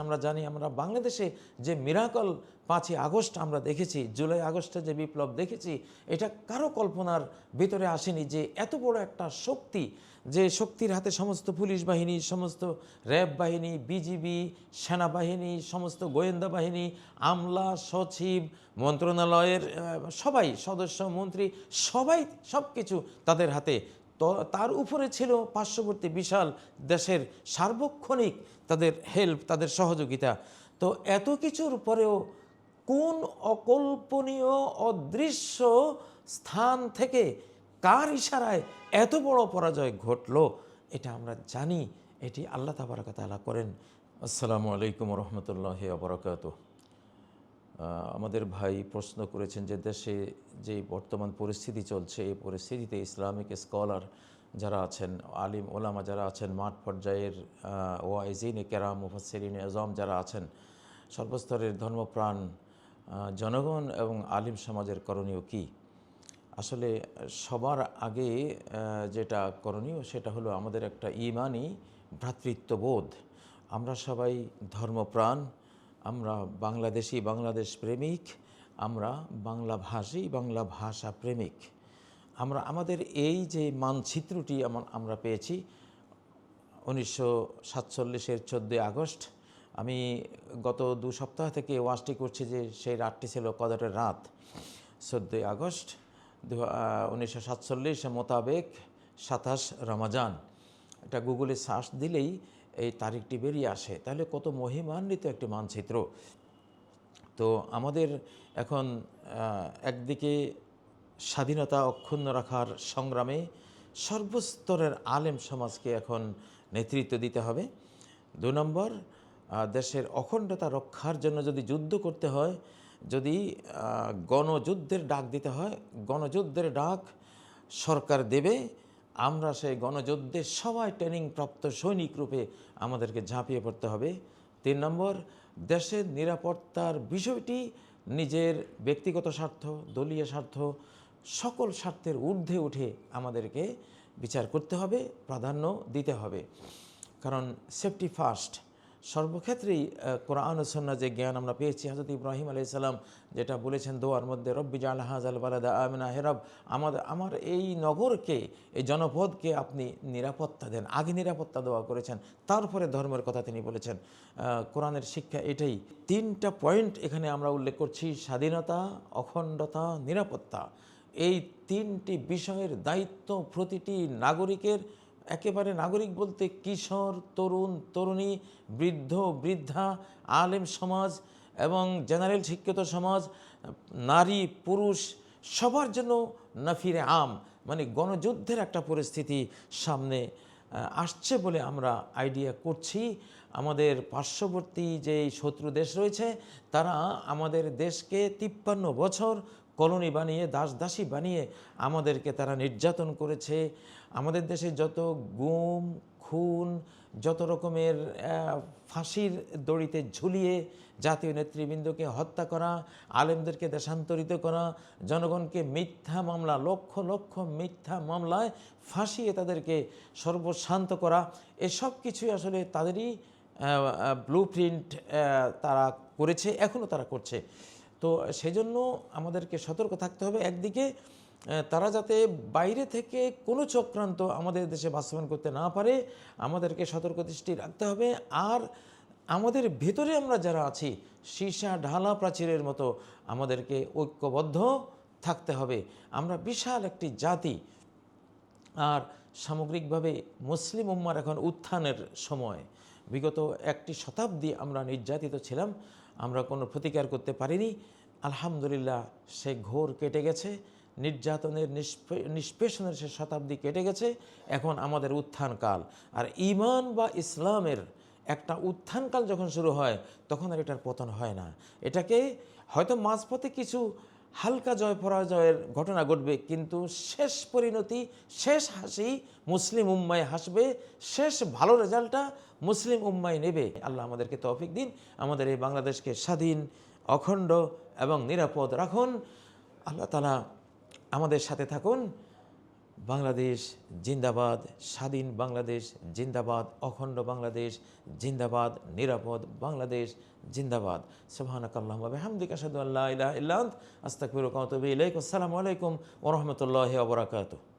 আমরা জানি, আমরা বাংলাদেশে যে মিরাকল 5ই আগস্ট আমরা দেখেছি, জুলাই আগস্টে যে বিপ্লব দেখেছি, এটা কারো কল্পনার ভিতরে আসেনি যে এত বড় একটা শক্তি, যে শক্তির হাতে সমস্ত পুলিশ বাহিনী, সমস্ত র্যাব বাহিনী, বিজিবি, সেনাবাহিনী, সমস্ত গোয়েন্দা বাহিনী, আমলা, সচিব, মন্ত্রণালয়ের সবাই, সদস্য, মন্ত্রী, সবাই সব কিছু তাদের হাতে। তো তার উপরে ছিল পার্শ্ববর্তী বিশাল দেশের সার্বক্ষণিক তাদের হেল্প, তাদের সহযোগিতা। তো এত কিছুর পরেও কোন অকল্পনীয় অদৃশ্য স্থান থেকে কার ইশারায় এত বড় পরাজয় ঘটলো, এটা আমরা জানি। এটি আল্লাহ তাবারাক ওয়া তাআলা করেন। আসসালামু আলাইকুম রহমতুল্লাহি ওয়া বারাকাতুহু। আমাদের ভাই প্রশ্ন করেছেন যে দেশে যে বর্তমান পরিস্থিতি চলছে, এই পরিস্থিতিতে ইসলামিক স্কলার যারা আছেন, আলিম ওলামা যারা আছেন, মাঠ পর্যায়ের ওয়াইজিন কেরাম, মুফাসসিরিন আযম যারা আছেন, সর্বস্তরের ধর্মপ্রাণ জনগণ এবং আলিম সমাজের করণীয় কি? আসলে সবার আগে যেটা করণীয় সেটা হলো আমাদের একটা ঈমানি ভ্রাতৃত্ববোধ। আমরা সবাই ধর্মপ্রাণ, আমরা বাংলাদেশি, বাংলাদেশ প্রেমিক, আমরা বাংলাভাষী, বাংলা ভাষা প্রেমিক। আমরা আমাদের এই যে মানচিত্রটি আমরা পেয়েছি 1947-এর 14ই আগস্ট। আমি গত 2 সপ্তাহ থেকে ওয়াজটি করছি যে সেই রাতটি ছিল কদরের রাত, 14ই আগস্ট 1947 মোতাবেক 27 রমজান। এটা গুগলে সার্চ দিলেই এই তারিখটি বেরিয়ে আসে। তাহলে কত মহিমান্বিত একটি মানচিত্র। তো আমাদের এখন একদিকে স্বাধীনতা অক্ষুণ্ণ রাখার সংগ্রামে সর্বস্তরের আলেম সমাজকে এখন নেতৃত্ব দিতে হবে। 2 নম্বর, দেশের অখণ্ডতা রক্ষার জন্য যদি যুদ্ধ করতে হয়, যদি গণযুদ্ধের ডাক দিতে হয়, গণযুদ্ধের ডাক সরকার দেবে। আমরা সেই গণযুদ্ধে সবাই ট্রেনিংপ্রাপ্ত সৈনিক রূপে আমাদেরকে ঝাঁপিয়ে পড়তে হবে। 3 নম্বর, দেশের নিরাপত্তার বিষয়টি নিজের ব্যক্তিগত স্বার্থ, দলীয় স্বার্থ, সকল স্বার্থের ঊর্ধ্বে উঠে আমাদেরকে বিচার করতে হবে, প্রাধান্য দিতে হবে। কারণ সেফটি ফার্স্ট সর্বক্ষেত্রেই কোরআন ও সুন্নাহ যে জ্ঞান আমরা পেয়েছি, হযরত ইব্রাহিম আলাইহিস সালাম যেটা বলেছেন দোয়ার মধ্যে, রব্বি জাআল হাযাল বালাদা আমিনা, হে রব আমার এই নগরকে, এই জনপদকে আপনি নিরাপত্তা দেন। আগে নিরাপত্তা দোয়া করেছেন, তারপরে ধর্মের কথা তিনি বলেছেন। কোরআনের শিক্ষা এটাই। 3টা পয়েন্ট এখানে আমরা উল্লেখ করছি: স্বাধীনতা, অখণ্ডতা, নিরাপত্তা। এই 3টি বিষয়ের দায়িত্ব প্রতিটি নাগরিকের। একেবারে নাগরিক বলতে কিশোর, তরুণ, তরুণী, বৃদ্ধ, বৃদ্ধা, আলেম সমাজ এবং জেনারেল শিক্ষিত সমাজ, নারী, পুরুষ, সবার জন্য নাফিরে আম, মানে গণযুদ্ধের একটা পরিস্থিতি সামনে আসছে বলে আমরা আইডিয়া করছি। আমাদের পার্শ্ববর্তী যে শত্রু দেশ রয়েছে, তারা আমাদের দেশকে 53 বছর কলোনি বানিয়ে, দাসী বানিয়ে আমাদেরকে তারা নির্যাতন করেছে। আমাদের দেশে যত গুম, খুন, যত রকমের ফাঁসির দড়িতে ঝুলিয়ে জাতীয় নেতৃবৃন্দকে হত্যা করা, আলেমদেরকে দেশান্তরিত করা, জনগণকে মিথ্যা মামলা, লক্ষ লক্ষ মিথ্যা মামলায় ফাঁসিয়ে তাদেরকে সর্বশান্ত করা, এসব কিছুই আসলে তাদেরই ব্লুপ্রিন্ট তারা করেছে, এখনও তারা করছে। তো সেজন্য আমাদেরকে সতর্ক থাকতে হবে। একদিকে তারা যাতে বাইরে থেকে কোনো চক্রান্ত আমাদের দেশে বাস্তবায়ন করতে না পারে, আমাদেরকে সতর্ক দৃষ্টি রাখতে হবে। আর আমাদের ভেতরে আমরা যারা আছি, সীসা ঢালা প্রাচীরের মতো আমাদেরকে ঐক্যবদ্ধ থাকতে হবে। আমরা বিশাল একটি জাতি। আর সামগ্রিকভাবে মুসলিম উম্মার এখন উত্থানের সময়। বিগত 1টি শতাব্দী আমরা নির্যাতিত ছিলাম, আমরা কোনো প্রতিকার করতে পারিনি। আলহামদুলিল্লাহ সে ঘোর কেটে গেছে, নির্যাতনের নিষ্পেষণের সে শতাব্দী কেটে গেছে। এখন আমাদের উত্থানকাল। আর ঈমান বা ইসলামের একটা উত্থানকাল যখন শুরু হয়, তখন আর এটার পতন হয় না। এটাকে হয়তো মাঝপথে কিছু হালকা জয় পরাজয়ের ঘটনা ঘটবে, কিন্তু শেষ পরিণতি, শেষ হাসি মুসলিম উম্মায় হাসবে, শেষ ভালো রেজাল্টটা মুসলিম উম্মায় নেবে। আল্লাহ আমাদেরকে তৌফিক দিন, আমাদের এই বাংলাদেশকে স্বাধীন, অখণ্ড এবং নিরাপদ রাখুন। আল্লাহ তাআলা আমাদের সাথে থাকুন। বাংলাদেশ জিন্দাবাদ, স্বাধীন বাংলাদেশ জিন্দাবাদ, অখণ্ড বাংলাদেশ জিন্দাবাদ, নিরাপদ বাংলাদেশ জিন্দাবাদ। সুবহানাকাল্লাহুম্মা বিহামদিকা আশহাদু আল্লা ইলাহা ইল্লা আনতা আস্তাগফিরুকা ওয়া আতুবু ইলাইক। আসসালামু আলাইকুম ওয়া রাহমাতুল্লাহি ওয়া বারাকাতুহু।